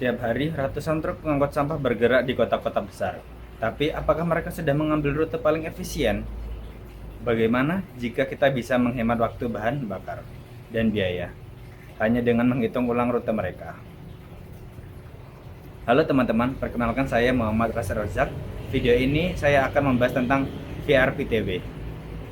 Setiap hari, ratusan truk pengangkut sampah bergerak di kota-kota besar. Tapi, apakah mereka sudah mengambil rute paling efisien? Bagaimana jika kita bisa menghemat waktu bahan bakar dan biaya hanya dengan menghitung ulang rute mereka? Halo teman-teman, perkenalkan saya Muhammad Rasir Razak. Video ini saya akan membahas tentang VRPTW.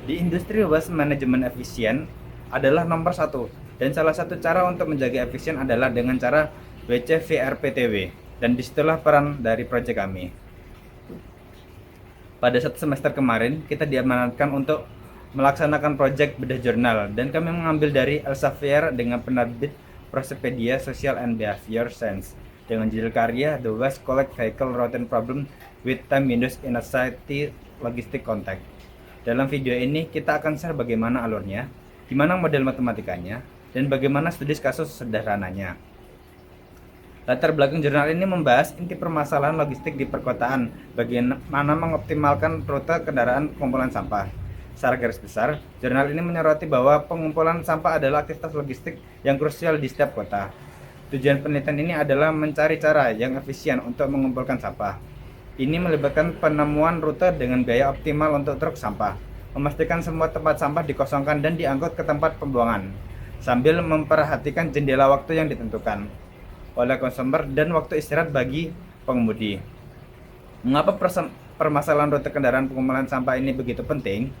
Di industri waste management efisien adalah nomor satu, dan salah satu cara untuk menjaga efisien adalah dengan cara WCVRPTW, dan disitulah peran dari proyek kami. Pada satu semester kemarin, kita diamanatkan untuk melaksanakan proyek bedah jurnal, dan kami mengambil dari Elsevier dengan penerbit Prosepedia Social and Behavior Science dengan judul karya The Waste Collect Vehicle Routine Problem with Time Windows in a City Logistic Context. Dalam video ini kita akan share bagaimana alurnya, gimana model matematikanya, dan bagaimana studi kasus sederhananya. Latar belakang jurnal ini membahas inti permasalahan logistik di perkotaan, bagaimana mengoptimalkan rute kendaraan pengumpulan sampah. Secara garis besar, jurnal ini menyoroti bahwa pengumpulan sampah adalah aktivitas logistik yang krusial di setiap kota. Tujuan penelitian ini adalah mencari cara yang efisien untuk mengumpulkan sampah. Ini melibatkan penemuan rute dengan biaya optimal untuk truk sampah, memastikan semua tempat sampah dikosongkan dan diangkut ke tempat pembuangan, sambil memperhatikan jendela waktu yang ditentukan oleh konsumer dan waktu istirahat bagi pengemudi. Mengapa permasalahan rute kendaraan pengumpulan sampah ini begitu penting?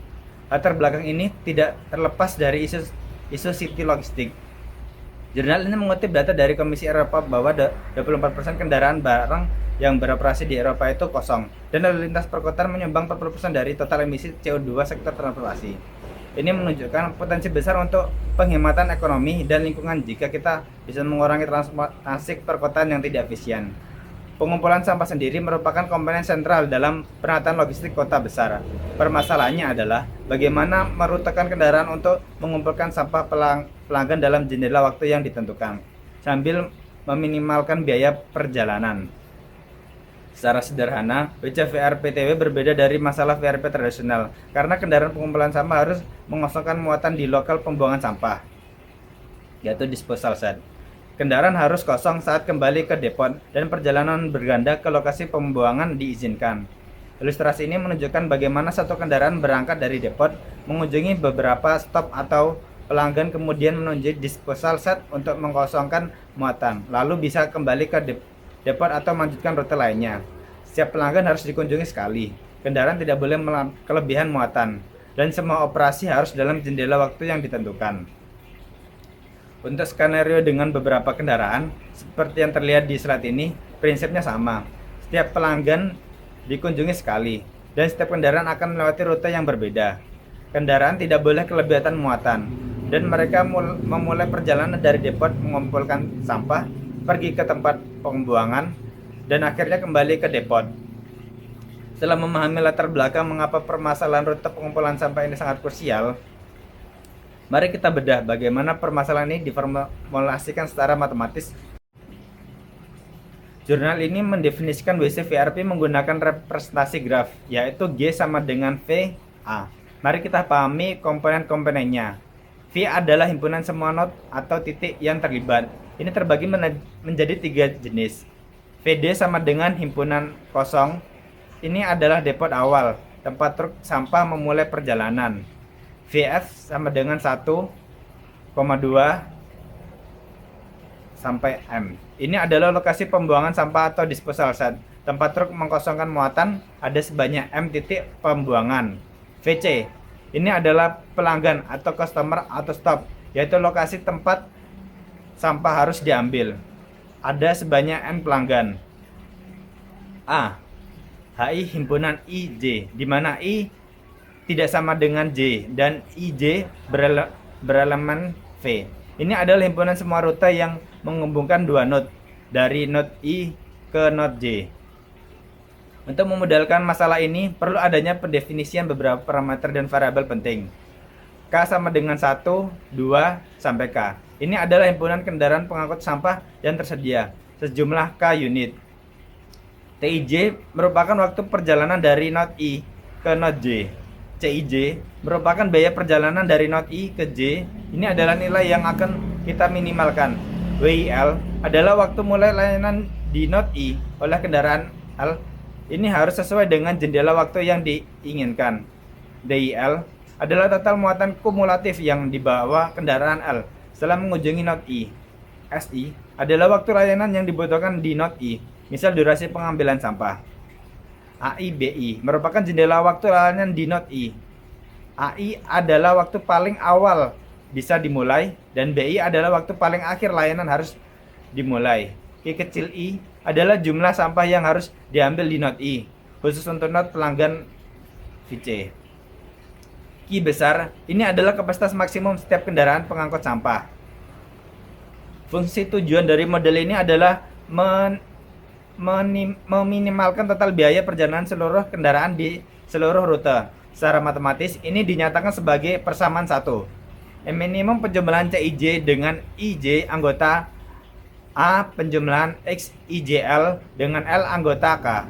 Latar belakang ini tidak terlepas dari isu city logistik. Jurnal ini mengutip data dari Komisi Eropa bahwa 24% kendaraan barang yang beroperasi di Eropa itu kosong, dan lalu lintas perkotaan menyumbang 40% dari total emisi CO2 sektor transportasi. Ini menunjukkan potensi besar untuk penghematan ekonomi dan lingkungan jika kita bisa mengurangi transportasi perkotaan yang tidak efisien. Pengumpulan sampah sendiri merupakan komponen sentral dalam penataan logistik kota besar. Permasalahannya adalah bagaimana merutekan kendaraan untuk mengumpulkan sampah pelanggan dalam jendela waktu yang ditentukan, sambil meminimalkan biaya perjalanan. Secara sederhana, WCVRPTW berbeda dari masalah VRP tradisional, karena kendaraan pengumpulan sampah harus mengosongkan muatan di lokal pembuangan sampah, yaitu disposal site. Kendaraan harus kosong saat kembali ke depot, dan perjalanan berganda ke lokasi pembuangan diizinkan. Ilustrasi ini menunjukkan bagaimana satu kendaraan berangkat dari depot, mengunjungi beberapa stop atau pelanggan, kemudian menuju disposal site untuk mengkosongkan muatan, lalu bisa kembali ke depot atau melanjutkan rute lainnya. Setiap pelanggan harus dikunjungi sekali. Kendaraan tidak boleh kelebihan muatan, dan semua operasi harus dalam jendela waktu yang ditentukan. Untuk skenario dengan beberapa kendaraan, seperti yang terlihat di slide ini, prinsipnya sama. Setiap pelanggan dikunjungi sekali, dan setiap kendaraan akan melewati rute yang berbeda. Kendaraan tidak boleh kelebihan muatan, dan mereka memulai perjalanan dari depot mengumpulkan sampah, pergi ke tempat pembuangan, dan akhirnya kembali ke depot. Setelah memahami latar belakang mengapa permasalahan rute pengumpulan sampah ini sangat krusial, mari kita bedah bagaimana permasalahan ini diformulasikan secara matematis. Jurnal ini mendefinisikan WCVRP menggunakan representasi graf, yaitu G sama dengan VA. Mari kita pahami komponen-komponennya. V adalah himpunan semua node atau titik yang terlibat. Ini terbagi menjadi 3 jenis. VD sama dengan himpunan kosong. Ini adalah depot awal, tempat truk sampah memulai perjalanan. VF sama dengan 1,2 sampai M. Ini adalah lokasi pembuangan sampah atau disposal site. Tempat truk mengkosongkan muatan ada sebanyak M titik pembuangan. VC, ini adalah pelanggan atau customer atau stop, yaitu lokasi tempat sampah harus diambil. Ada sebanyak N pelanggan. A, HI himpunan IJ, di mana I tidak sama dengan J dan IJ berelemen V. Ini adalah himpunan semua rute yang menghubungkan 2 node dari node I ke node J. Untuk memudahkan masalah ini, perlu adanya pendefinisian beberapa parameter dan variabel penting. K sama dengan 1, 2, sampai K. Ini adalah himpunan kendaraan pengangkut sampah yang tersedia, sejumlah K unit. TIJ merupakan waktu perjalanan dari node I ke node J. CIJ merupakan biaya perjalanan dari node I ke J. Ini adalah nilai yang akan kita minimalkan. WIL adalah waktu mulai layanan di node I oleh kendaraan L ini harus sesuai dengan jendela waktu yang diinginkan. DIL adalah total muatan kumulatif yang dibawa kendaraan L setelah mengunjungi node I. SI adalah waktu layanan yang dibutuhkan di node I, misal durasi pengambilan sampah. AIBI merupakan jendela waktu layanan di node I. AI adalah waktu paling awal bisa dimulai dan BI adalah waktu paling akhir layanan harus dimulai. Q kecil I adalah jumlah sampah yang harus diambil di node I, khusus untuk node pelanggan VC. Q besar ini adalah kapasitas maksimum setiap kendaraan pengangkut sampah. Fungsi tujuan dari model ini adalah meminimalkan total biaya perjalanan seluruh kendaraan di seluruh rute. Secara matematis, ini dinyatakan sebagai persamaan 1. Minimum penjumlahan CIJ dengan IJ anggota A penjumlahan XIJL dengan L anggota K,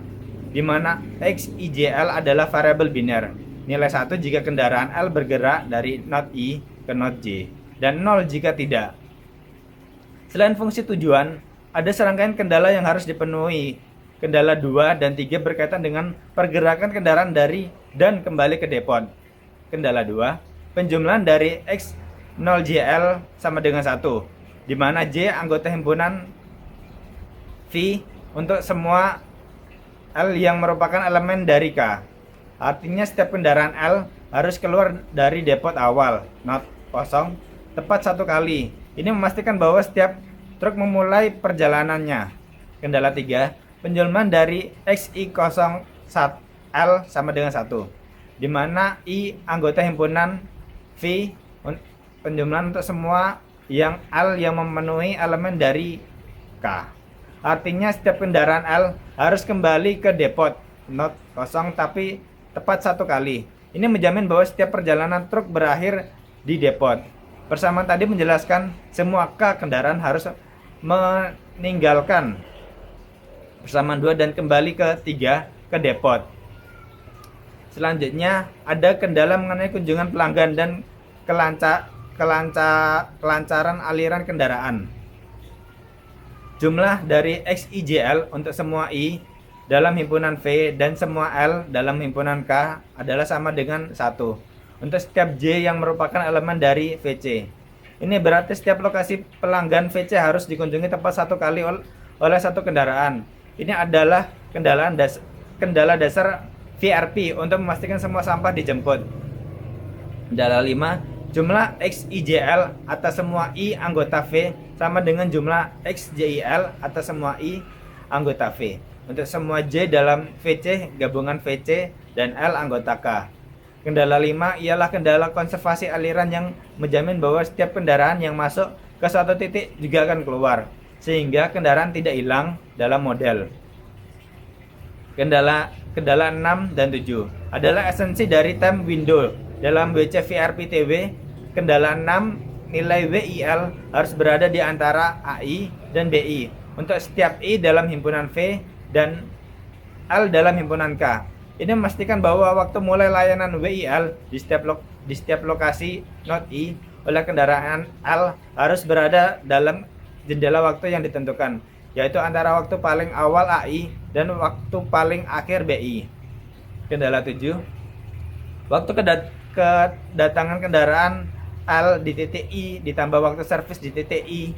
di mana XIJL adalah variabel biner. Nilai 1 jika kendaraan L bergerak dari node I ke node J, dan 0 jika tidak. Selain fungsi tujuan, ada serangkaian kendala yang harus dipenuhi. Kendala 2 dan 3 berkaitan dengan pergerakan kendaraan dari dan kembali ke depot. Kendala 2, penjumlahan dari X0JL sama dengan 1, di mana J anggota himpunan V untuk semua L yang merupakan elemen dari K. Artinya setiap kendaraan L harus keluar dari depot awal, node kosong, tepat 1 kali. Ini memastikan bahwa setiap truk memulai perjalanannya. Kendala 3, penjumlahan dari XI01L sama dengan 1, di mana I anggota himpunan V penjumlahan untuk semua yang L yang memenuhi elemen dari K. Artinya setiap kendaraan L harus kembali ke depot node kosong tapi tepat 1 kali. Ini menjamin bahwa setiap perjalanan truk berakhir di depot. Persamaan tadi menjelaskan semua K kendaraan harus meninggalkan persamaan 2 dan kembali ke 3 ke depot. Selanjutnya ada kendala mengenai kunjungan pelanggan dan kelancaran aliran kendaraan. Jumlah dari XIJL untuk semua I dalam himpunan V dan semua L dalam himpunan K adalah sama dengan 1 untuk setiap J yang merupakan elemen dari VC. Ini berarti setiap lokasi pelanggan VC harus dikunjungi tepat 1 kali oleh 1 kendaraan. Ini adalah kendala dasar VRP untuk memastikan semua sampah dijemput. Kendala 5, jumlah XIJL atas semua I anggota V sama dengan jumlah XJIL atas semua I anggota V. Untuk semua J dalam VC, gabungan VC dan L anggota K. Kendala 5 ialah kendala konservasi aliran yang menjamin bahwa setiap kendaraan yang masuk ke suatu titik juga akan keluar, sehingga kendaraan tidak hilang dalam model. Kendala 6 dan 7 adalah esensi dari time window dalam WC VRP TW. Kendala 6, nilai WIL harus berada di antara AI dan BI untuk setiap I dalam himpunan V dan L dalam himpunan K. Ini memastikan bahwa waktu mulai layanan WIL di setiap lokasi node I oleh kendaraan L harus berada dalam jendela waktu yang ditentukan, yaitu antara waktu paling awal AI dan waktu paling akhir BI. Kendala 7, waktu kedatangan kendaraan L di titik I ditambah waktu servis di titik I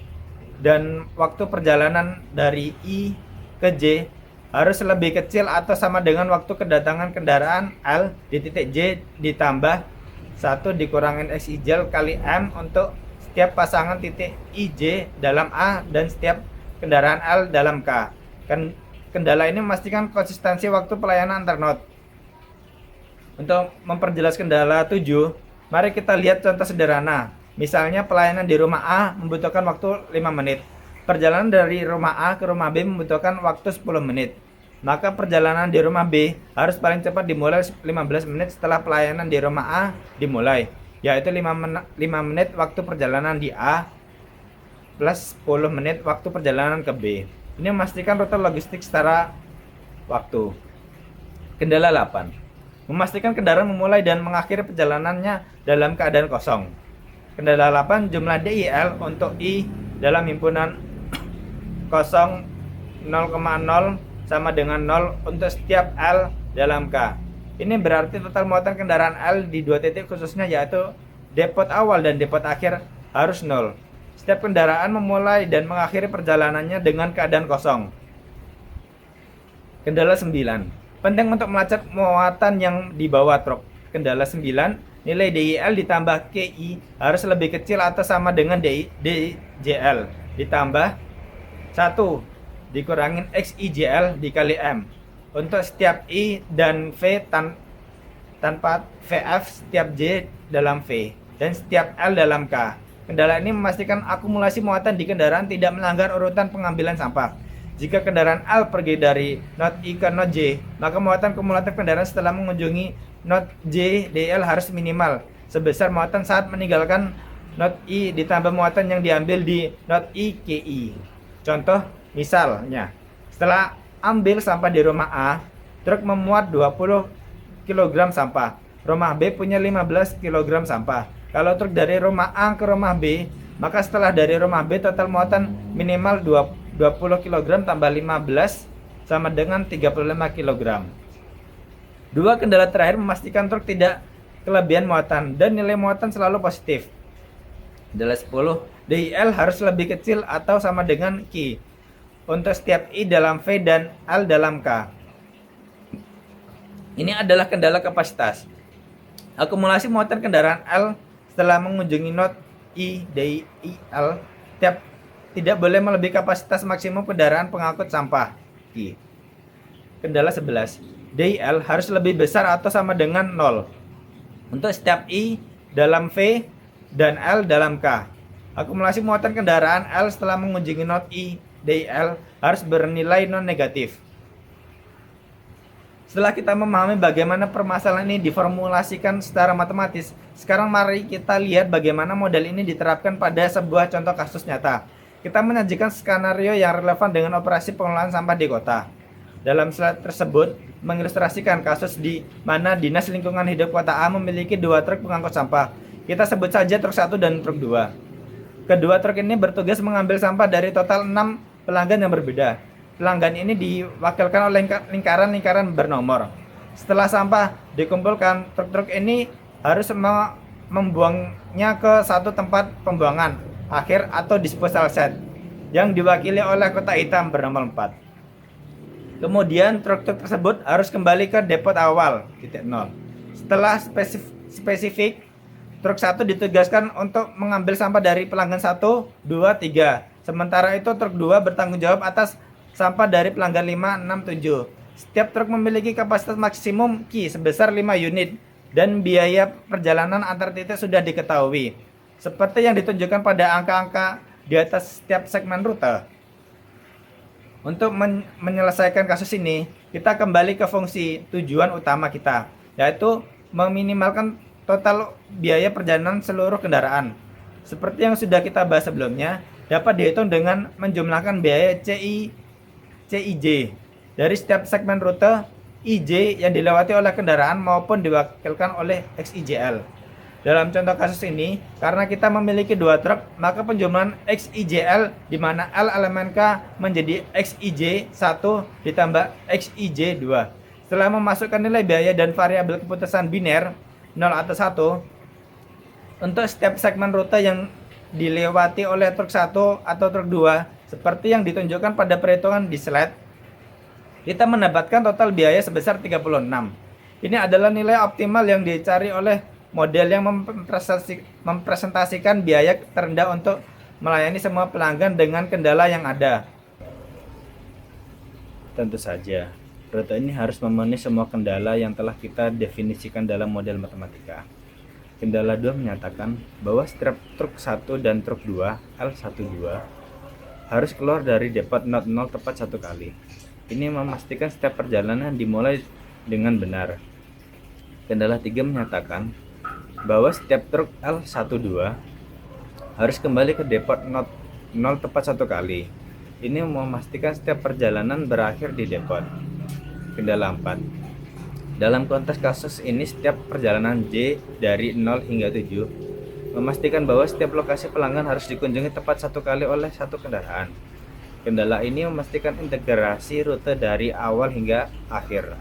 dan waktu perjalanan dari I ke J harus lebih kecil atau sama dengan waktu kedatangan kendaraan L di titik J ditambah 1 dikurangin XIJ kali M untuk setiap pasangan titik IJ dalam A dan setiap kendaraan L dalam K. Kendala ini memastikan konsistensi waktu pelayanan antar node. Untuk memperjelas kendala 7, mari kita lihat contoh sederhana. Misalnya pelayanan di rumah A membutuhkan waktu 5 menit. Perjalanan dari rumah A ke rumah B membutuhkan waktu 10 menit. Maka perjalanan di rumah B harus paling cepat dimulai 15 menit setelah pelayanan di rumah A dimulai, yaitu 5 menit waktu perjalanan di A plus 10 menit waktu perjalanan ke B. Ini memastikan rute logistik secara waktu. Kendala 8, memastikan kendaraan memulai dan mengakhiri perjalanannya dalam keadaan kosong. Kendala 8, jumlah DIL untuk I dalam himpunan kosong 0,0 sama dengan 0 untuk setiap L dalam K. Ini berarti total muatan kendaraan L di dua titik khususnya yaitu depot awal dan depot akhir harus 0. Setiap kendaraan memulai dan mengakhiri perjalanannya dengan keadaan kosong. Kendala 9. Penting untuk melacak muatan yang dibawa truk. Kendala 9. Nilai DIL ditambah KI harus lebih kecil atau sama dengan DJL ditambah 1 dikurangin XIJL dikali M. Untuk setiap I dan V tanpa VF, setiap J dalam V, dan setiap L dalam K. Kendala ini memastikan akumulasi muatan di kendaraan tidak melanggar urutan pengambilan sampah. Jika kendaraan L pergi dari not I ke not J, maka muatan kumulatif kendaraan setelah mengunjungi not J DL harus minimal sebesar muatan saat meninggalkan not I ditambah muatan yang diambil di not I KI. Contoh misalnya, setelah ambil sampah di rumah A, truk memuat 20 kg sampah. Rumah B punya 15 kg sampah. Kalau truk dari rumah A ke rumah B, maka setelah dari rumah B total muatan minimal 20 kg tambah 15 sama dengan 35 kg. Dua kendala terakhir memastikan truk tidak kelebihan muatan dan nilai muatan selalu positif. Kendala 10, DIL harus lebih kecil atau sama dengan Q untuk setiap I dalam V dan L dalam K. Ini adalah kendala kapasitas. Akumulasi muatan kendaraan L setelah mengunjungi not I DIL tidak boleh melebihi kapasitas maksimum kendaraan pengangkut sampah. Kendala 11. DIL harus lebih besar atau sama dengan 0 untuk setiap I dalam V dan L dalam K. Akumulasi muatan kendaraan L setelah mengunjungi not I DIL harus bernilai non negatif. Setelah kita memahami bagaimana permasalahan ini diformulasikan secara matematis, sekarang mari kita lihat bagaimana model ini diterapkan pada sebuah contoh kasus nyata. Kita menyajikan skenario yang relevan dengan operasi pengelolaan sampah di kota. Dalam slide tersebut mengilustrasikan kasus di mana Dinas Lingkungan Hidup Kota A memiliki 2 truk pengangkut sampah. Kita sebut saja truk 1 dan truk 2. Kedua truk ini bertugas mengambil sampah dari total 6 pelanggan yang berbeda. Pelanggan ini diwakilkan oleh lingkaran-lingkaran bernomor. Setelah sampah dikumpulkan, truk-truk ini harus membuangnya ke satu tempat pembuangan akhir atau disposal set yang diwakili oleh kotak hitam bernomor 4. Kemudian truk-truk tersebut harus kembali ke depot awal titik 0. Setelah spesifik, truk 1 ditugaskan untuk mengambil sampah dari pelanggan 1, 2, 3. Sementara itu truk 2 bertanggung jawab atas sampah dari pelanggan 5, 6, 7. Setiap truk memiliki kapasitas maksimum Q sebesar 5 unit dan biaya perjalanan antar titik sudah diketahui, seperti yang ditunjukkan pada angka-angka di atas setiap segmen rute. Untuk menyelesaikan kasus ini, kita kembali ke fungsi tujuan utama kita, yaitu meminimalkan total biaya perjalanan seluruh kendaraan. Seperti yang sudah kita bahas sebelumnya, dapat dihitung dengan menjumlahkan biaya CIJ dari setiap segmen rute IJ yang dilewati oleh kendaraan maupun diwakilkan oleh XIJL. Dalam contoh kasus ini, karena kita memiliki 2 truk, maka penjumlahan XIJL di mana L elemen K menjadi XIJ1 ditambah XIJ2. Setelah memasukkan nilai biaya dan variabel keputusan biner 0 atau 1 untuk setiap segmen rute yang dilewati oleh truk 1 atau truk 2 seperti yang ditunjukkan pada perhitungan di slide, kita mendapatkan total biaya sebesar 36. Ini adalah nilai optimal yang dicari oleh model yang mempresentasikan biaya terendah untuk melayani semua pelanggan dengan kendala yang ada. Tentu saja, rute ini harus memenuhi semua kendala yang telah kita definisikan dalam model matematika. Kendala 2 menyatakan bahwa setiap truk 1 dan truk 2 L12 harus keluar dari depot not 0 tepat 1 kali. Ini memastikan setiap perjalanan dimulai dengan benar. Kendala 3 menyatakan bahwa setiap truk L12 harus kembali ke depot not 0 tepat 1 kali. Ini memastikan setiap perjalanan berakhir di depot. Kendala 4. Dalam konteks kasus ini setiap perjalanan J dari 0 hingga 7 memastikan bahwa setiap lokasi pelanggan harus dikunjungi tepat 1 kali oleh 1 kendaraan. Kendala ini memastikan integrasi rute dari awal hingga akhir.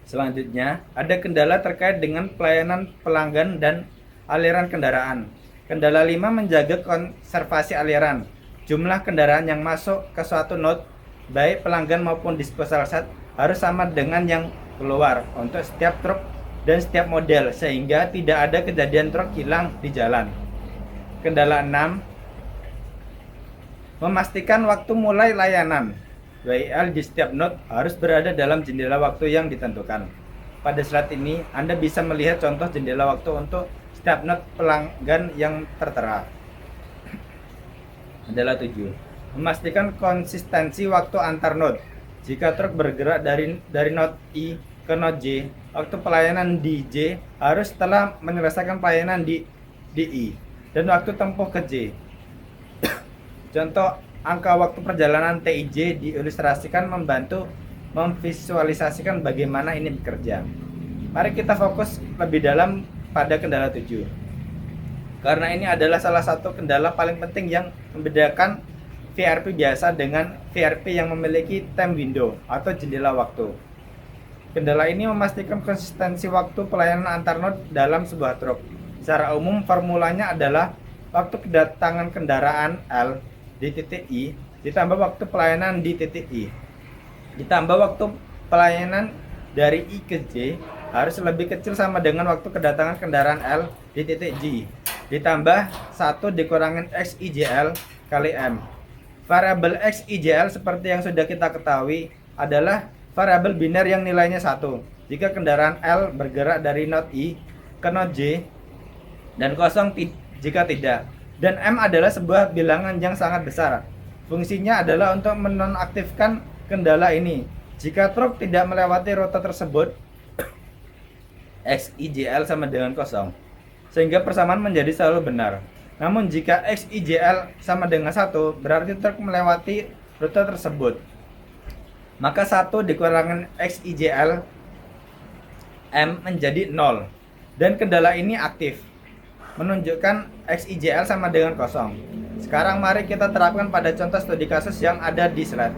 Selanjutnya, ada kendala terkait dengan pelayanan pelanggan dan aliran kendaraan. Kendala 5 menjaga konservasi aliran. Jumlah kendaraan yang masuk ke suatu node, baik pelanggan maupun disposal set, harus sama dengan yang keluar untuk setiap truk dan setiap model, sehingga tidak ada kejadian truk hilang di jalan. Kendala 6, memastikan waktu mulai layanan. WIL di setiap node harus berada dalam jendela waktu yang ditentukan. Pada slide ini, Anda bisa melihat contoh jendela waktu untuk setiap node pelanggan yang tertera. Adalah 7. Memastikan konsistensi waktu antar node. Jika truk bergerak dari node I ke node J, waktu pelayanan di J harus setelah menyelesaikan pelayanan di I, dan waktu tempuh ke J. Contoh angka waktu perjalanan TIJ diilustrasikan membantu memvisualisasikan bagaimana ini bekerja. Mari kita fokus lebih dalam pada kendala 7. Karena ini adalah salah satu kendala paling penting yang membedakan VRP biasa dengan VRP yang memiliki time window atau jendela waktu. Kendala ini memastikan konsistensi waktu pelayanan antar node dalam sebuah truk. Secara umum formulanya adalah waktu kedatangan kendaraan L di titik I ditambah waktu pelayanan di titik I ditambah waktu pelayanan dari I ke J harus lebih kecil sama dengan waktu kedatangan kendaraan L di titik J ditambah 1 dikurangin XIJL kali M. Variabel XIJL seperti yang sudah kita ketahui adalah variabel biner yang nilainya 1 jika kendaraan L bergerak dari node I ke node J dan kosong jika tidak. Dan M adalah sebuah bilangan yang sangat besar. Fungsinya adalah untuk menonaktifkan kendala ini. Jika truk tidak melewati rute tersebut, XIJL sama dengan kosong, sehingga persamaan menjadi selalu benar. Namun jika XIJL sama dengan 1, berarti truk melewati rute tersebut. Maka 1 dikurangi XIJL M menjadi 0. Dan kendala ini aktif, menunjukkan XIJL sama dengan kosong. Sekarang mari kita terapkan pada contoh studi kasus yang ada di slide.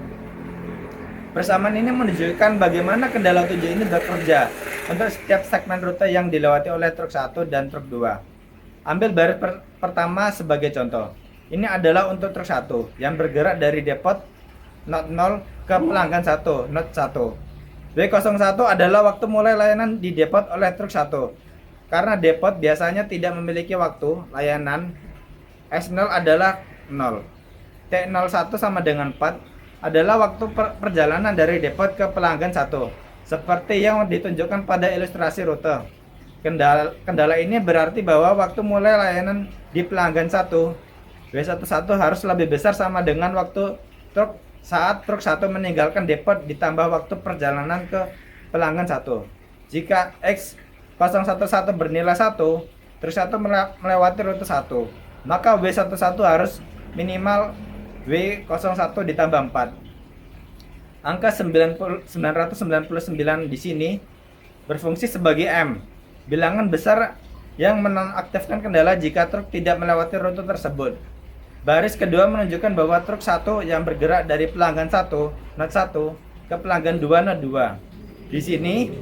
Persamaan ini menunjukkan bagaimana kendala 7 ini bekerja untuk setiap segmen rute yang dilewati oleh truk 1 dan truk 2. Ambil baris pertama sebagai contoh. Ini adalah untuk truk 1 yang bergerak dari depot node 0 ke pelanggan 1, node 1. W01 adalah waktu mulai layanan di depot oleh truk 1. Karena depot biasanya tidak memiliki waktu layanan, S0 adalah 0. T01 sama dengan 4 adalah waktu perjalanan dari depot ke pelanggan 1, seperti yang ditunjukkan pada ilustrasi rute. Kendala ini berarti bahwa waktu mulai layanan di pelanggan 1, W11 harus lebih besar sama dengan waktu truk saat truk 1 meninggalkan depot ditambah waktu perjalanan ke pelanggan 1. Jika X011 bernilai 1, truk 1 melewati rute 1, maka W11 harus minimal W01 ditambah 4. Angka 999 di sini berfungsi sebagai M, bilangan besar yang menonaktifkan kendala jika truk tidak melewati rute tersebut. Baris kedua menunjukkan bahwa truk 1 yang bergerak dari pelanggan 1, node 1, ke pelanggan 2, node 2. Di sini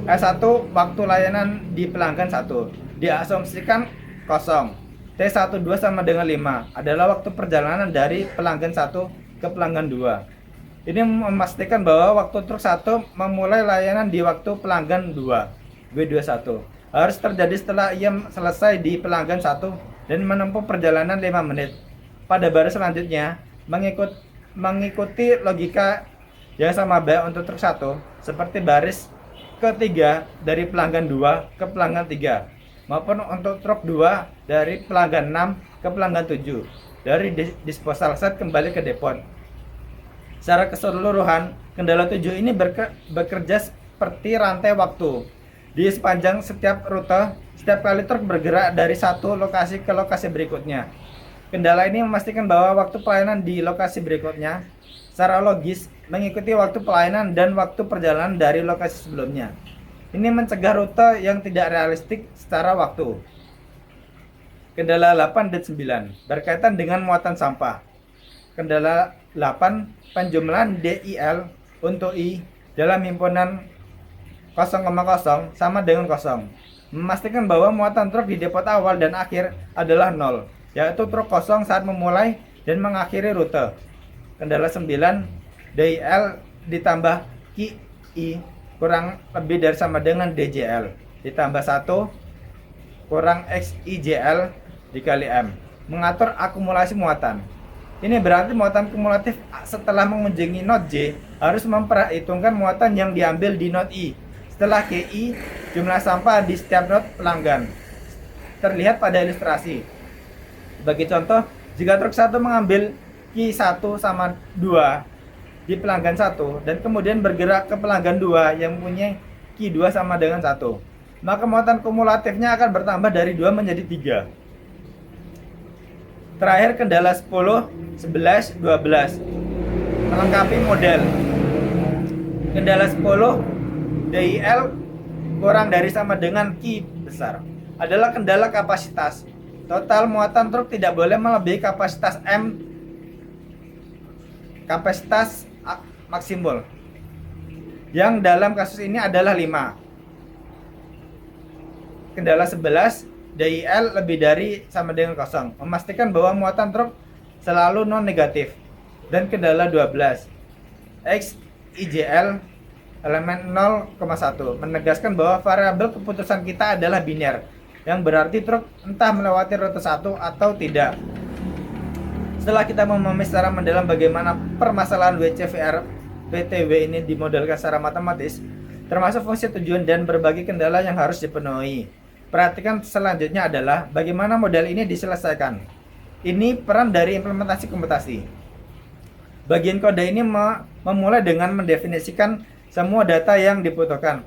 S1 waktu layanan di pelanggan 1 diasumsikan kosong. T12 sama dengan 5 adalah waktu perjalanan dari pelanggan 1 ke pelanggan 2. Ini memastikan bahwa waktu truk 1 memulai layanan di waktu pelanggan 2, W21. Harus terjadi setelah ia selesai di pelanggan 1 dan menempuh perjalanan 5 menit. Pada baris selanjutnya, mengikuti logika yang sama baik untuk truk 1, seperti baris ketiga dari pelanggan 2 ke pelanggan 3, maupun untuk truk 2 dari pelanggan 6 ke pelanggan 7, dari disposal set kembali ke depot. Secara keseluruhan, kendala 7 ini bekerja seperti rantai waktu. Di sepanjang setiap rute, setiap kali truk bergerak dari satu lokasi ke lokasi berikutnya. Kendala ini memastikan bahwa waktu pelayanan di lokasi berikutnya secara logis mengikuti waktu pelayanan dan waktu perjalanan dari lokasi sebelumnya. Ini mencegah rute yang tidak realistik secara waktu. Kendala 8 dan 9 berkaitan dengan muatan sampah. Kendala 8, penjumlahan DIL untuk I dalam himpunan 0,0 sama dengan 0. Memastikan bahwa muatan truk di depot awal dan akhir adalah 0, yaitu truk kosong saat memulai dan mengakhiri rute. Kendala 9, DIL ditambah QI kurang lebih dari sama dengan DJL ditambah 1 kurang XIJL dikali M. Mengatur akumulasi muatan. Ini berarti muatan kumulatif setelah mengunjungi node J harus memperhitungkan muatan yang diambil di node I. Setelah KI, jumlah sampah di setiap node pelanggan terlihat pada ilustrasi. Bagi contoh, jika truk 1 mengambil Q1 sama 2 di pelanggan 1 dan kemudian bergerak ke pelanggan 2 yang punya Q2 sama dengan 1, maka muatan kumulatifnya akan bertambah dari 2 menjadi 3. Terakhir, kendala 10, 11, 12 melengkapi model. Kendala 10, DIL kurang dari sama dengan Q besar adalah kendala kapasitas. Total muatan truk tidak boleh melebihi kapasitas M, kapasitas maksimal, yang dalam kasus ini adalah 5. Kendala 11, DIL lebih dari sama dengan 0, memastikan bahwa muatan truk selalu non negatif. Dan kendala 12, XIJL elemen 0,1 menegaskan bahwa variabel keputusan kita adalah biner, yang berarti truk entah melewati rute 1 atau tidak. Setelah kita memahami secara mendalam bagaimana permasalahan WCVR PTW ini dimodelkan secara matematis, termasuk fungsi tujuan dan berbagai kendala yang harus dipenuhi. Perhatikan selanjutnya adalah bagaimana model ini diselesaikan. Ini peran dari implementasi komputasi. Bagian kode ini memulai dengan mendefinisikan semua data yang dibutuhkan,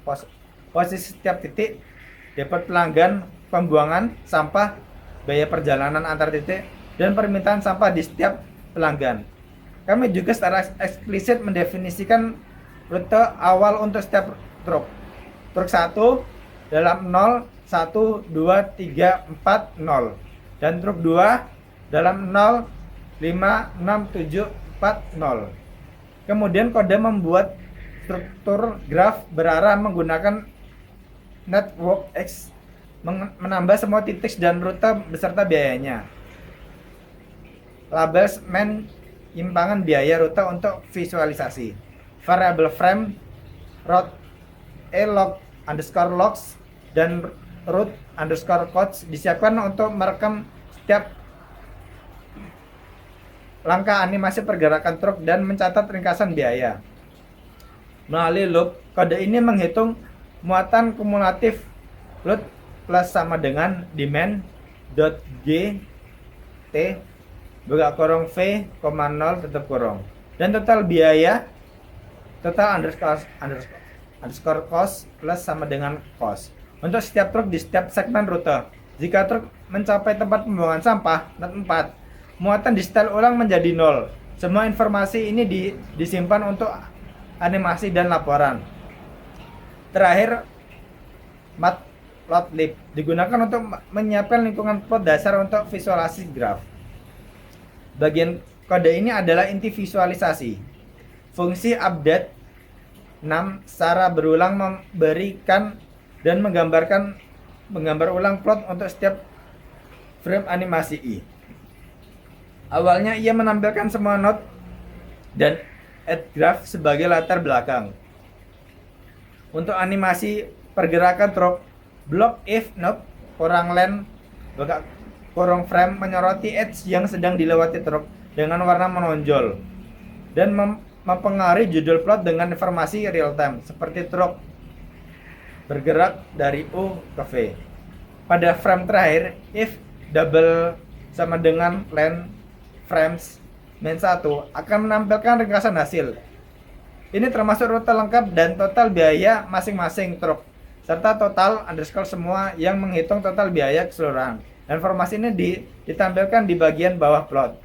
posisi setiap titik, depot pelanggan, pembuangan sampah, biaya perjalanan antar titik, dan permintaan sampah di setiap pelanggan. Kami juga secara eksplisit mendefinisikan rute awal untuk setiap truk. Truk 1 dalam 0, 1, 2, 3, 4, 0. Dan truk 2 dalam 0, 5, 6, 7, 4, 0. Kemudian kode membuat struktur graf berarah menggunakan network X, menambah semua titik dan rute beserta biayanya. Label penyimpangan biaya rute untuk visualisasi. Variable frame, route log underscore logs, dan route underscore codes disiapkan untuk merekam setiap langkah animasi pergerakan truk dan mencatat ringkasan biaya. Melalui loop, kode ini menghitung muatan kumulatif load plus sama dengan demand.gt buka kurung v, 0 tutup kurung, dan total biaya total underscore cost plus sama dengan cost untuk setiap truk di setiap segmen rute. Jika truk mencapai tempat pembuangan sampah not 4, muatan disetel ulang menjadi 0. Semua informasi ini disimpan untuk animasi dan laporan. Terakhir, matplotlib digunakan untuk menyiapkan lingkungan plot dasar untuk visualisasi graf. Bagian kode ini adalah inti visualisasi. Fungsi update 6 secara berulang memberikan dan menggambar ulang plot untuk setiap frame animasi I. Awalnya ia menampilkan semua node dan add graph sebagai latar belakang. Untuk animasi pergerakan truk, block if node kurang len kurang frame menyoroti edge yang sedang dilewati truk dengan warna menonjol dan mempengaruhi judul plot dengan informasi real time seperti truk bergerak dari U ke V. Pada frame terakhir, if double sama dengan len frames min 1 akan menampilkan ringkasan hasil. Ini termasuk rute lengkap dan total biaya masing-masing truk serta total underscore semua yang menghitung total biaya keseluruhan. Informasi ini ditampilkan di bagian bawah plot.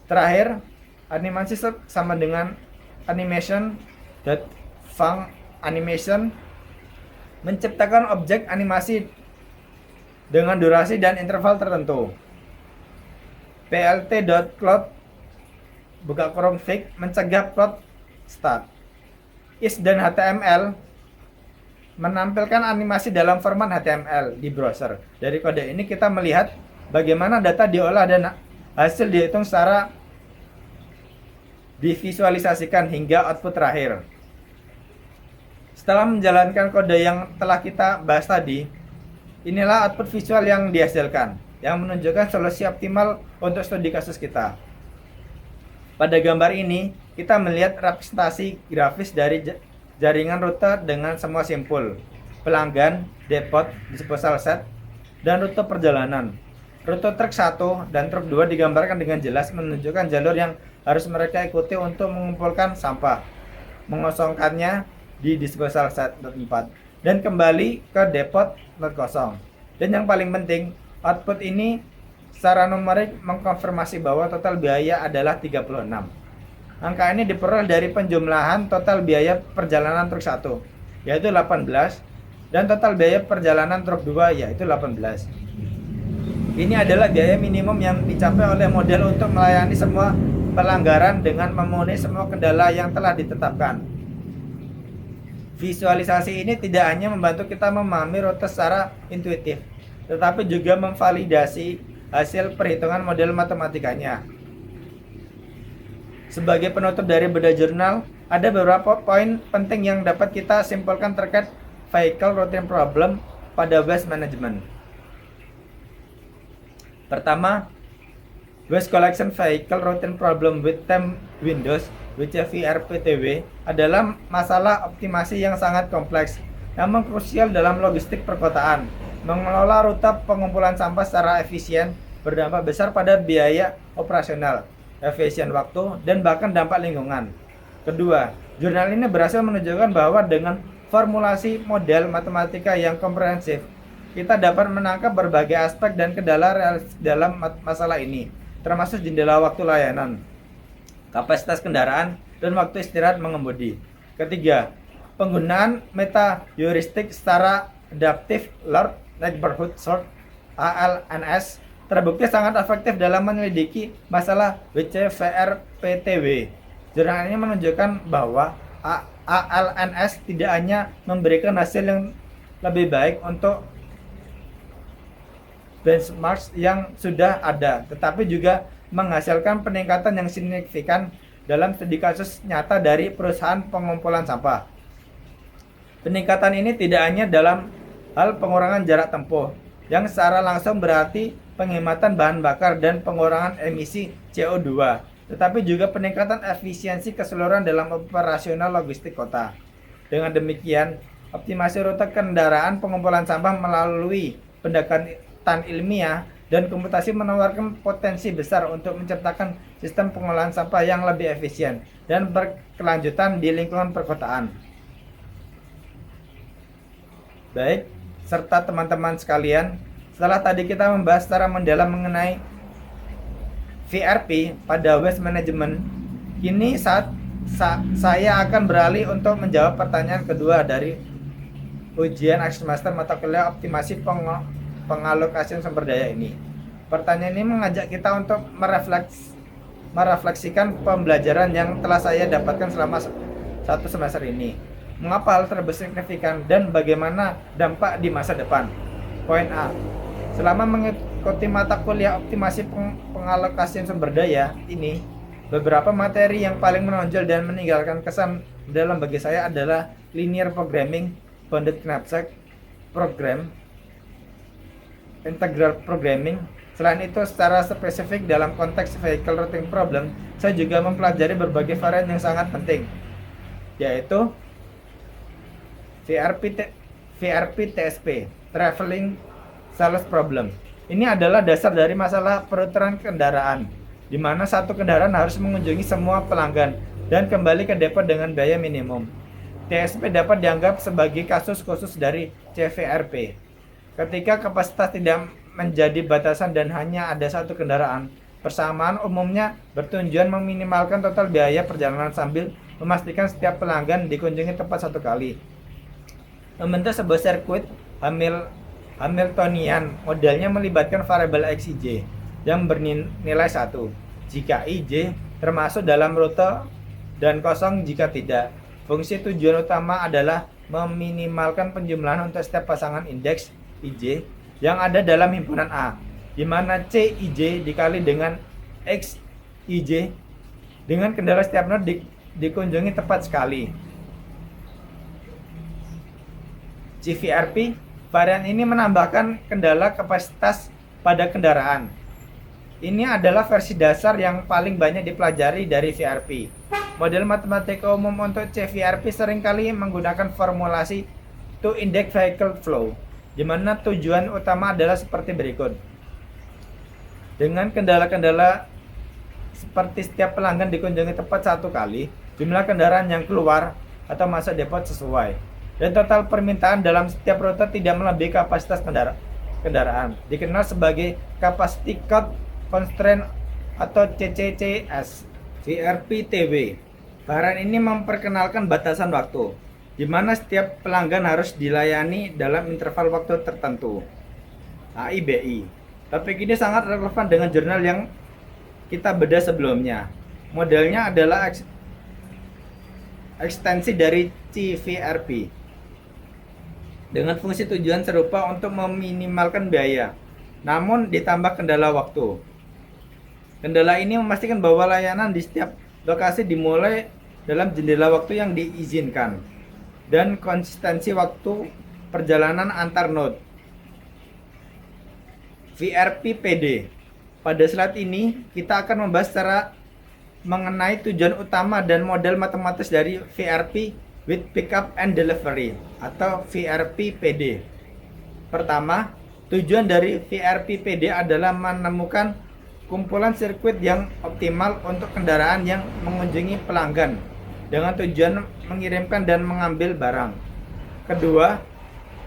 Terakhir, animasi sama dengan animation.func animation menciptakan objek animasi dengan durasi dan interval tertentu. plt.cloud buka kurung fig, mencegah plot start. Is dan HTML menampilkan animasi dalam format HTML di browser. Dari kode ini kita melihat bagaimana data diolah dan hasil dihitung secara divisualisasikan hingga output terakhir. Setelah menjalankan kode yang telah kita bahas tadi, inilah output visual yang dihasilkan, yang menunjukkan solusi optimal untuk studi kasus kita. Pada gambar ini, kita melihat representasi grafis dari jaringan rute dengan semua simpul, pelanggan, depot, disposal set, dan rute perjalanan. Rute truk 1 dan truk 2 digambarkan dengan jelas menunjukkan jalur yang harus mereka ikuti untuk mengumpulkan sampah, mengosongkannya di disposal set tempat, dan kembali ke depot lot kosong. Dan yang paling penting, output ini secara numerik mengkonfirmasi bahwa total biaya adalah 36. Angka ini diperoleh dari penjumlahan total biaya perjalanan truk 1, yaitu 18, dan total biaya perjalanan truk 2, yaitu 18. Ini adalah biaya minimum yang dicapai oleh model untuk melayani semua pelanggaran dengan memenuhi semua kendala yang telah ditetapkan. Visualisasi ini tidak hanya membantu kita memahami rute secara intuitif, tetapi juga memvalidasi hasil perhitungan model matematikanya. Sebagai penutup dari bedah jurnal, ada beberapa poin penting yang dapat kita simpulkan terkait vehicle routing problem pada waste management. Pertama, waste collection vehicle routing problem with time windows (VRPTW) adalah masalah optimasi yang sangat kompleks, namun krusial dalam logistik perkotaan. Mengelola rute pengumpulan sampah secara efisien berdampak besar pada biaya operasional, efisien waktu, dan bahkan dampak lingkungan. Kedua, jurnal ini berhasil menunjukkan bahwa dengan formulasi model matematika yang komprehensif, kita dapat menangkap berbagai aspek dan kendala realistis dalam masalah ini, termasuk jendela waktu layanan, kapasitas kendaraan, dan waktu istirahat mengemudi. Ketiga, penggunaan meta heuristik secara adaptive Large Neighborhood Search (ALNS) terbukti sangat efektif dalam menyelidiki masalah WCVRPTW. Jurnal ini menunjukkan bahwa ALNS tidak hanya memberikan hasil yang lebih baik untuk benchmarks yang sudah ada, tetapi juga menghasilkan peningkatan yang signifikan dalam studi kasus nyata dari perusahaan pengumpulan sampah. Peningkatan ini tidak hanya dalam hal pengurangan jarak tempuh, yang secara langsung berarti penghematan bahan bakar dan pengurangan emisi CO2, tetapi juga peningkatan efisiensi keseluruhan dalam operasional logistik kota. Dengan demikian, optimasi rute kendaraan pengumpulan sampah melalui pendekatan ilmiah dan komputasi menawarkan potensi besar untuk menciptakan sistem pengolahan sampah yang lebih efisien dan berkelanjutan di lingkungan perkotaan. Baik, serta teman-teman sekalian, setelah tadi kita membahas secara mendalam mengenai VRP pada waste management, kini saya akan beralih untuk menjawab pertanyaan kedua dari ujian akhir semester mata kuliah optimasi pengalokasian sumber daya ini. Pertanyaan ini mengajak kita untuk merefleksikan pembelajaran yang telah saya dapatkan selama satu semester ini. Mengapa hal tersebut signifikan dan bagaimana dampak di masa depan? Poin A. Selama mengikuti mata kuliah optimasi pengalokasian sumber daya ini, beberapa materi yang paling menonjol dan meninggalkan kesan dalam bagi saya adalah linear programming, bounded knapsack program, integral programming. Selain itu, secara spesifik dalam konteks vehicle routing problem, saya juga mempelajari berbagai varian yang sangat penting, yaitu VRP TSP, Traveling Sales Problem. Ini adalah dasar dari masalah peruturan kendaraan, di mana satu kendaraan harus mengunjungi semua pelanggan dan kembali ke depot dengan biaya minimum. TSP dapat dianggap sebagai kasus khusus dari CVRP. Ketika kapasitas tidak menjadi batasan dan hanya ada satu kendaraan, persamaan umumnya bertujuan meminimalkan total biaya perjalanan sambil memastikan setiap pelanggan dikunjungi tepat satu kali. Membentuk sebuah sirkuit Hamiltonian, modelnya melibatkan variabel XIJ yang bernilai 1. Jika IJ termasuk dalam rute, dan kosong jika tidak. Fungsi tujuan utama adalah meminimalkan penjumlahan untuk setiap pasangan indeks IJ yang ada dalam himpunan A, di mana C IJ dikali dengan X IJ dengan kendala setiap node dikunjungi tepat sekali. CVRP varian ini menambahkan kendala kapasitas pada kendaraan. Ini adalah versi dasar yang paling banyak dipelajari dari VRP. Model matematika umum untuk CVRP seringkali menggunakan formulasi to index vehicle flow, di mana tujuan utama adalah seperti berikut. Dengan kendala-kendala seperti setiap pelanggan dikunjungi tepat satu kali, jumlah kendaraan yang keluar atau masuk depot sesuai, dan total permintaan dalam setiap rute tidak melebihi kapasitas kendaraan, dikenal sebagai Capacity Cut Constraint atau CCCS. VRP-TW varian ini memperkenalkan batasan waktu, di mana setiap pelanggan harus dilayani dalam interval waktu tertentu, AIBI. Topik ini sangat relevan dengan jurnal yang kita bedah sebelumnya. Modelnya adalah ekstensi dari CVRP dengan fungsi tujuan serupa untuk meminimalkan biaya, namun ditambah kendala waktu. Kendala ini memastikan bahwa layanan di setiap lokasi dimulai dalam jendela waktu yang diizinkan dan konsistensi waktu perjalanan antar node. VRP-PD. Pada slide ini kita akan membahas secara mengenai tujuan utama dan model matematis dari VRP with Pickup and Delivery atau VRP-PD. Pertama, tujuan dari VRP-PD adalah menemukan kumpulan sirkuit yang optimal untuk kendaraan yang mengunjungi pelanggan dengan tujuan mengirimkan dan mengambil barang. Kedua,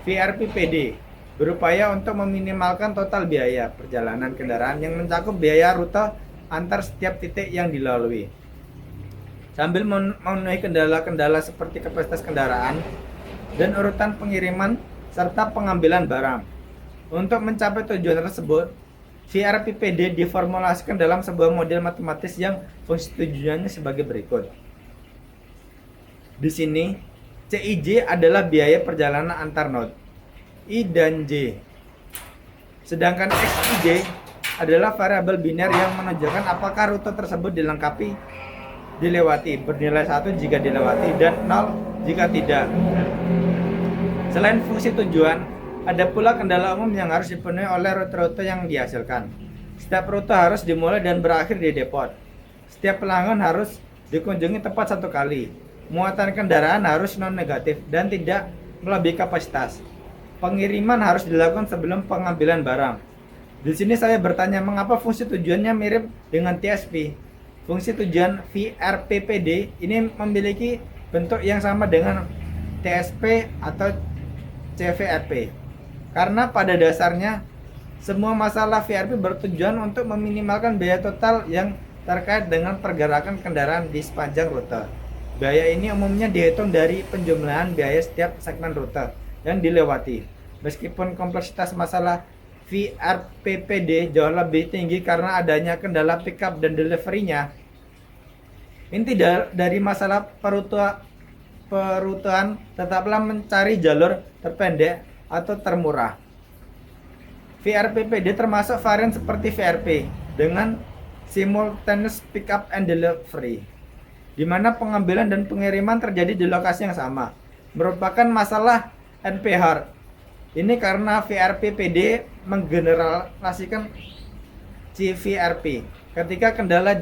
VRP-PD berupaya untuk meminimalkan total biaya perjalanan kendaraan yang mencakup biaya rute antar setiap titik yang dilalui, sambil memenuhi kendala-kendala seperti kapasitas kendaraan dan urutan pengiriman serta pengambilan barang. Untuk mencapai tujuan tersebut, VRP-PD diformulasikan dalam sebuah model matematis yang fungsi tujuannya sebagai berikut. Di sini, CIJ adalah biaya perjalanan antar node, I dan J. Sedangkan XIJ adalah variabel biner yang menunjukkan apakah rute tersebut dilewati, bernilai 1 jika dilewati dan 0 jika tidak. Selain fungsi tujuan, ada pula kendala umum yang harus dipenuhi oleh rute-rute yang dihasilkan. Setiap rute harus dimulai dan berakhir di depot. Setiap pelanggan harus dikunjungi tepat satu kali. Muatan kendaraan harus non-negatif dan tidak melebihi kapasitas. Pengiriman harus dilakukan sebelum pengambilan barang. Di sini saya bertanya mengapa fungsi tujuannya mirip dengan TSP. Fungsi tujuan VRP-PD ini memiliki bentuk yang sama dengan TSP atau CVRP. Karena pada dasarnya semua masalah VRP bertujuan untuk meminimalkan biaya total yang terkait dengan pergerakan kendaraan di sepanjang rute. Biaya ini umumnya dihitung dari penjumlahan biaya setiap segmen rute yang dilewati. Meskipun kompleksitas masalah VRP-PD jauh lebih tinggi karena adanya kendala pickup dan delivery-nya, inti dari masalah perutuan tetaplah mencari jalur terpendek atau termurah. VRP-PD termasuk varian seperti VRP dengan simultaneous pickup and delivery, di mana pengambilan dan pengiriman terjadi di lokasi yang sama, merupakan masalah NP-hard. Ini karena VRP-PD menggeneralisasikan CVRP. Ketika kendala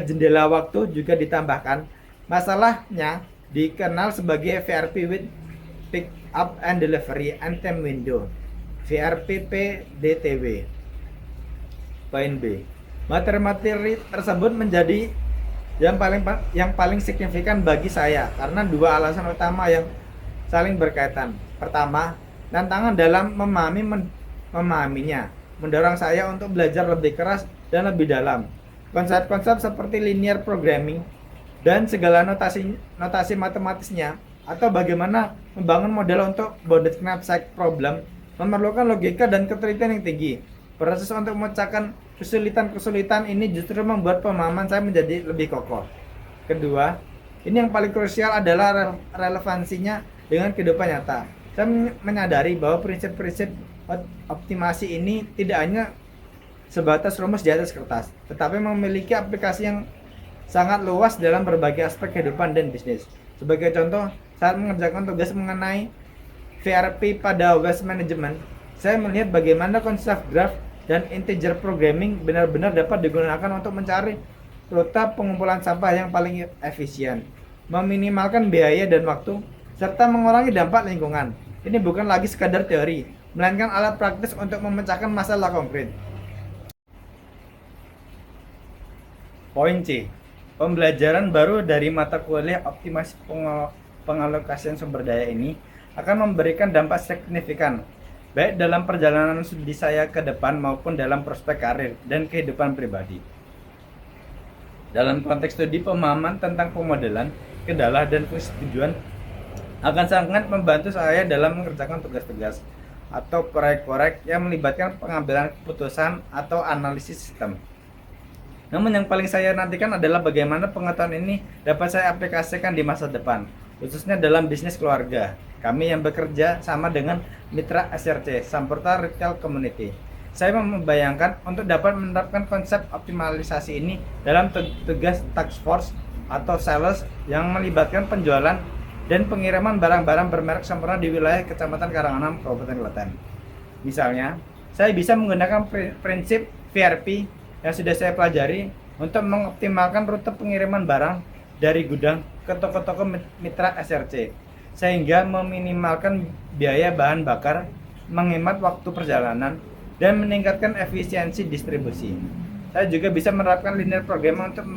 jendela waktu juga ditambahkan, masalahnya dikenal sebagai VRP with Pick Up and Delivery and Time Window, VRP-PDTW. Poin B. Materi-materi tersebut menjadi yang paling signifikan bagi saya karena dua alasan utama yang saling berkaitan. Pertama, tantangan dalam memahaminya mendorong saya untuk belajar lebih keras dan lebih dalam. Konsep-konsep seperti linear programming dan segala notasi matematisnya atau bagaimana membangun model untuk bounded knapsack problem memerlukan logika dan ketelitian yang tinggi. Proses untuk memecahkan kesulitan-kesulitan ini justru membuat pemahaman saya menjadi lebih kokoh. Kedua, ini yang paling krusial adalah relevansinya dengan kehidupan nyata. Saya menyadari bahwa prinsip-prinsip optimasi ini tidak hanya sebatas rumus di atas kertas, tetapi memiliki aplikasi yang sangat luas dalam berbagai aspek kehidupan dan bisnis. Sebagai contoh, saat mengerjakan tugas mengenai VRP pada waste management, saya melihat bagaimana konsep graph dan integer programming benar-benar dapat digunakan untuk mencari rute pengumpulan sampah yang paling efisien, meminimalkan biaya dan waktu, serta mengurangi dampak lingkungan. Ini bukan lagi sekadar teori, melainkan alat praktis untuk memecahkan masalah konkret. Poin C. Pembelajaran baru dari mata kuliah optimasi pengalokasian sumber daya ini akan memberikan dampak signifikan, baik dalam perjalanan studi saya ke depan maupun dalam prospek karir dan kehidupan pribadi. Dalam konteks studi, pemahaman tentang pemodelan, kendala, dan fungsi tujuan akan sangat membantu saya dalam mengerjakan tugas-tugas atau proyek-proyek yang melibatkan pengambilan keputusan atau analisis sistem. Namun yang paling saya nantikan adalah bagaimana pengetahuan ini dapat saya aplikasikan di masa depan, khususnya dalam bisnis keluarga kami yang bekerja sama dengan mitra SRC, Sampurna Retail Community. Saya membayangkan untuk dapat menerapkan konsep optimalisasi ini dalam tugas task force atau sales yang melibatkan penjualan dan pengiriman barang-barang bermerek Sampurna di wilayah Kecamatan Karanganam, Kabupaten Klaten. Misalnya, saya bisa menggunakan prinsip VRP yang sudah saya pelajari untuk mengoptimalkan rute pengiriman barang dari gudang ke toko-toko mitra SRC, sehingga meminimalkan biaya bahan bakar, menghemat waktu perjalanan, dan meningkatkan efisiensi distribusi. Saya juga bisa menerapkan linear program untuk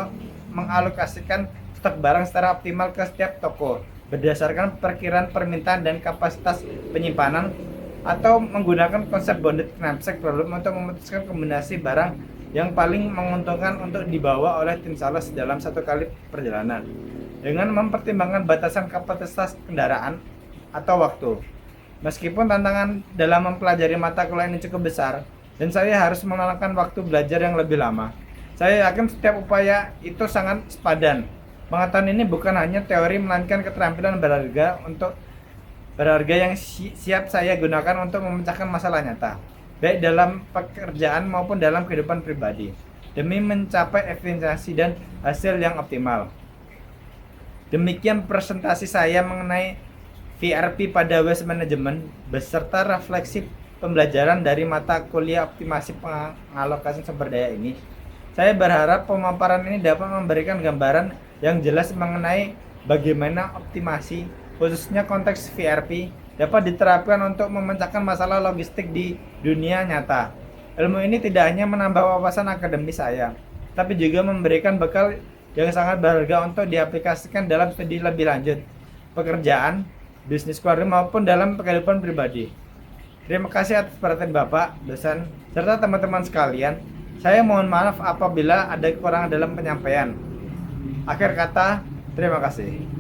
mengalokasikan stok barang secara optimal ke setiap toko berdasarkan perkiraan permintaan dan kapasitas penyimpanan, atau menggunakan konsep bounded knapsack problem untuk memutuskan kombinasi barang yang paling menguntungkan untuk dibawa oleh tim sales dalam satu kali perjalanan dengan mempertimbangkan batasan kapasitas kendaraan atau waktu. Meskipun tantangan dalam mempelajari mata kuliah ini cukup besar dan saya harus mengeluarkan waktu belajar yang lebih lama, saya yakin setiap upaya itu sangat sepadan. Pengetahuan ini bukan hanya teori, melainkan keterampilan berharga yang siap saya gunakan untuk memecahkan masalah nyata, baik dalam pekerjaan maupun dalam kehidupan pribadi, demi mencapai efisiensi dan hasil yang optimal. Demikian presentasi saya mengenai VRP pada waste management beserta refleksi pembelajaran dari mata kuliah optimasi pengalokasian sumber daya ini. Saya berharap pemaparan ini dapat memberikan gambaran yang jelas mengenai bagaimana optimasi, khususnya konteks VRP, dapat diterapkan untuk memecahkan masalah logistik di dunia nyata. Ilmu ini tidak hanya menambah wawasan akademis saya, tapi juga memberikan bekal yang sangat berharga untuk diaplikasikan dalam studi lebih lanjut, pekerjaan, bisnis keluarga maupun dalam kehidupan pribadi. Terima kasih atas perhatian Bapak, dosen, serta teman-teman sekalian. Saya mohon maaf apabila ada kekurangan dalam penyampaian. Akhir kata, terima kasih.